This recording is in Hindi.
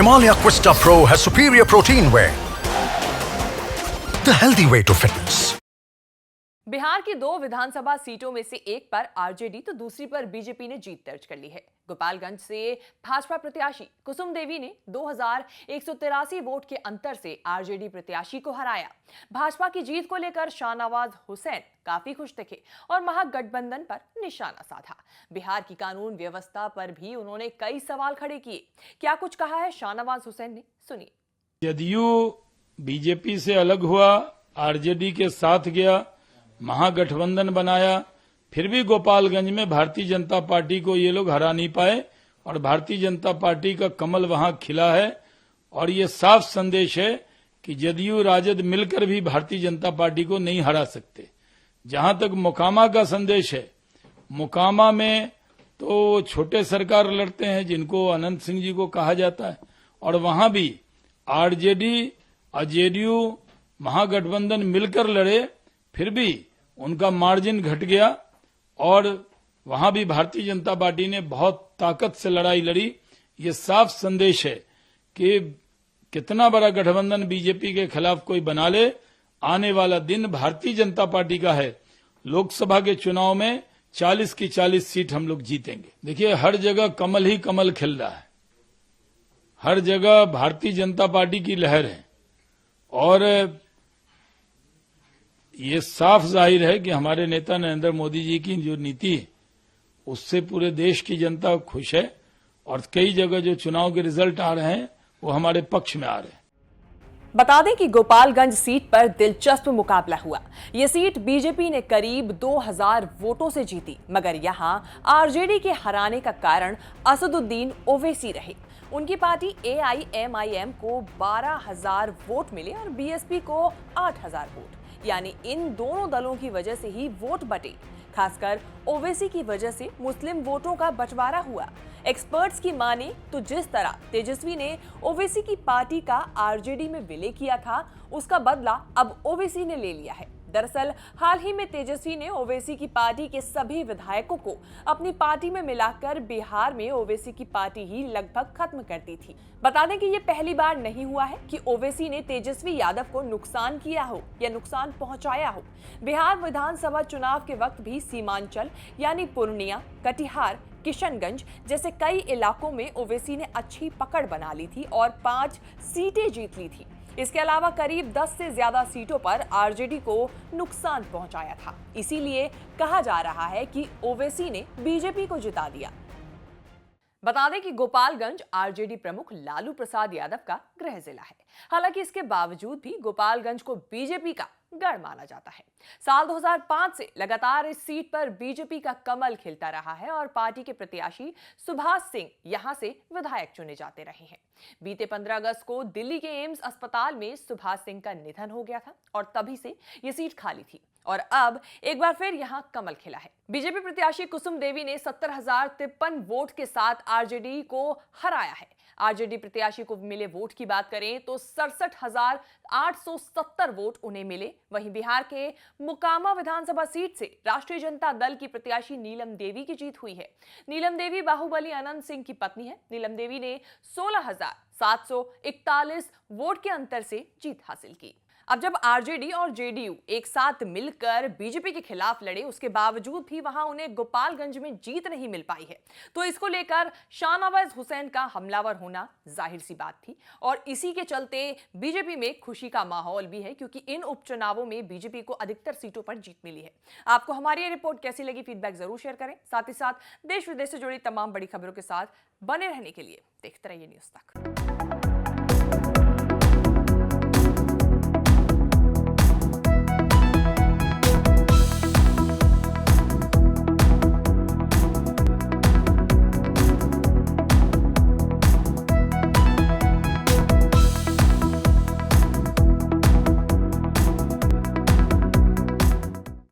Himalaya Questa Pro has superior protein whey, the healthy way to fitness. Bihar की 2 विधानसभा सीटों में से एक पर आरजेडी तो दूसरी पर बीजेपी ने जीत दर्ज कर ली है। गोपालगंज से भाजपा प्रत्याशी कुसुम देवी ने 2183 वोट के अंतर से आरजेडी प्रत्याशी को हराया। भाजपा की जीत को लेकर शाहनवाज हुसैन काफी खुश दिखे और महागठबंधन पर निशाना साधा। बिहार की कानून व्यवस्था पर भी उन्होंने कई सवाल खड़े किए। क्या कुछ कहा है शाहनवाज हुसैन ने, सुनिए। जदयू बीजेपी से अलग हुआ, आरजेडी के साथ गया, महागठबंधन बनाया, फिर भी गोपालगंज में भारतीय जनता पार्टी को ये लोग हरा नहीं पाए और भारतीय जनता पार्टी का कमल वहां खिला है। और ये साफ संदेश है कि जदयू राजद मिलकर भी भारतीय जनता पार्टी को नहीं हरा सकते। जहां तक मोकामा का संदेश है, मोकामा में तो छोटे सरकार लड़ते हैं जिनको अनंत सिंह जी को कहा जाता है, और वहां भी आरजेडी और जेडीयू महागठबंधन मिलकर लड़े, फिर भी उनका मार्जिन घट गया और वहां भी भारतीय जनता पार्टी ने बहुत ताकत से लड़ाई लड़ी। ये साफ संदेश है कि कितना बड़ा गठबंधन बीजेपी के खिलाफ कोई बना ले, आने वाला दिन भारतीय जनता पार्टी का है। लोकसभा के चुनाव में 40 की 40 सीट हम लोग जीतेंगे। देखिए, हर जगह कमल ही कमल खिल रहा है, हर जगह भारतीय जनता पार्टी की लहर है और ये साफ जाहिर है कि हमारे नेता नरेंद्र मोदी जी की जो नीति है उससे पूरे देश की जनता खुश है और कई जगह जो चुनाव के रिजल्ट आ रहे हैं वो हमारे पक्ष में आ रहे हैं। बता दें कि गोपालगंज सीट पर दिलचस्प मुकाबला हुआ। ये सीट बीजेपी ने करीब 2000 वोटों से जीती, मगर यहां आरजेडी के हराने का कारण असदुद्दीन ओवैसी रहे। उनकी पार्टी एआईएमआईएम को 12000 वोट मिले और बीएसपी को 8000 वोट, यानी इन दोनों दलों की वजह से ही वोट बटे। खासकर ओवैसी की वजह से मुस्लिम वोटों का बंटवारा हुआ। एक्सपर्ट्स की माने तो जिस तरह तेजस्वी ने ओवैसी की पार्टी का आरजेडी में विलय किया था, उसका बदला अब ओवैसी ने ले लिया है। दरअसल हाल ही में तेजस्वी ने ओवैसी की पार्टी के सभी विधायकों को अपनी पार्टी में मिलाकर बिहार में ओवैसी की पार्टी ही लगभग खत्म कर दी थी। बता दें कि ये पहली बार नहीं हुआ है कि ओवैसी ने तेजस्वी यादव को नुकसान किया हो या नुकसान पहुंचाया हो। बिहार विधानसभा चुनाव के वक्त भी सीमांचल यानी पूर्णिया, कटिहार, किशनगंज जैसे कई इलाकों में ओवैसी ने अच्छी पकड़ बना ली थी और 5 सीटें जीत ली थी। इसके अलावा करीब 10 से ज्यादा सीटों पर आरजेडी को नुकसान पहुंचाया था। इसीलिए कहा जा रहा है कि ओवैसी ने बीजेपी को जिता दिया। बता दें कि गोपालगंज आरजेडी प्रमुख लालू प्रसाद यादव का गृह जिला है। हालांकि इसके बावजूद भी गोपालगंज को बीजेपी का गढ़ माना जाता है। साल 2005 से लगातार इस सीट पर बीजेपी का कमल खिलता रहा है और पार्टी के प्रत्याशी सुभाष सिंह यहां से विधायक चुने जाते रहे हैं। बीते 15 अगस्त को दिल्ली के एम्स अस्पताल में सुभाष सिंह का निधन हो गया था और तभी से ये सीट खाली थी और अब एक बार फिर यहां कमल खिला है। बीजेपी प्रत्याशी कुसुम देवी ने 70,053 वोट के साथ आरजेडी को हराया है। आरजेडी प्रत्याशी को मिले वोट की बात करें तो 67,870 वोट उन्हें मिले। वहीं बिहार के मोकामा विधानसभा सीट से राष्ट्रीय जनता दल की प्रत्याशी नीलम देवी की जीत हुई है। नीलम देवी बाहुबली अनंत सिंह की पत्नी है। नीलम देवी ने 16,741 वोट के अंतर से जीत हासिल की। अब जब आरजेडी और जेडीयू एक साथ मिलकर बीजेपी के खिलाफ लड़े, उसके बावजूद भी वहां उन्हें गोपालगंज में जीत नहीं मिल पाई है, तो इसको लेकर शाहनवाज हुसैन का हमलावर होना जाहिर सी बात थी। और इसी के चलते बीजेपी में खुशी का माहौल भी है, क्योंकि इन उपचुनावों में बीजेपी को अधिकतर सीटों पर जीत मिली है। आपको हमारी ये रिपोर्ट कैसी लगी, फीडबैक जरूर शेयर करें। साथ ही साथ देश विदेश से जुड़ी तमाम बड़ी खबरों के साथ बने रहने के लिए देखते रहिए न्यूज़ तक।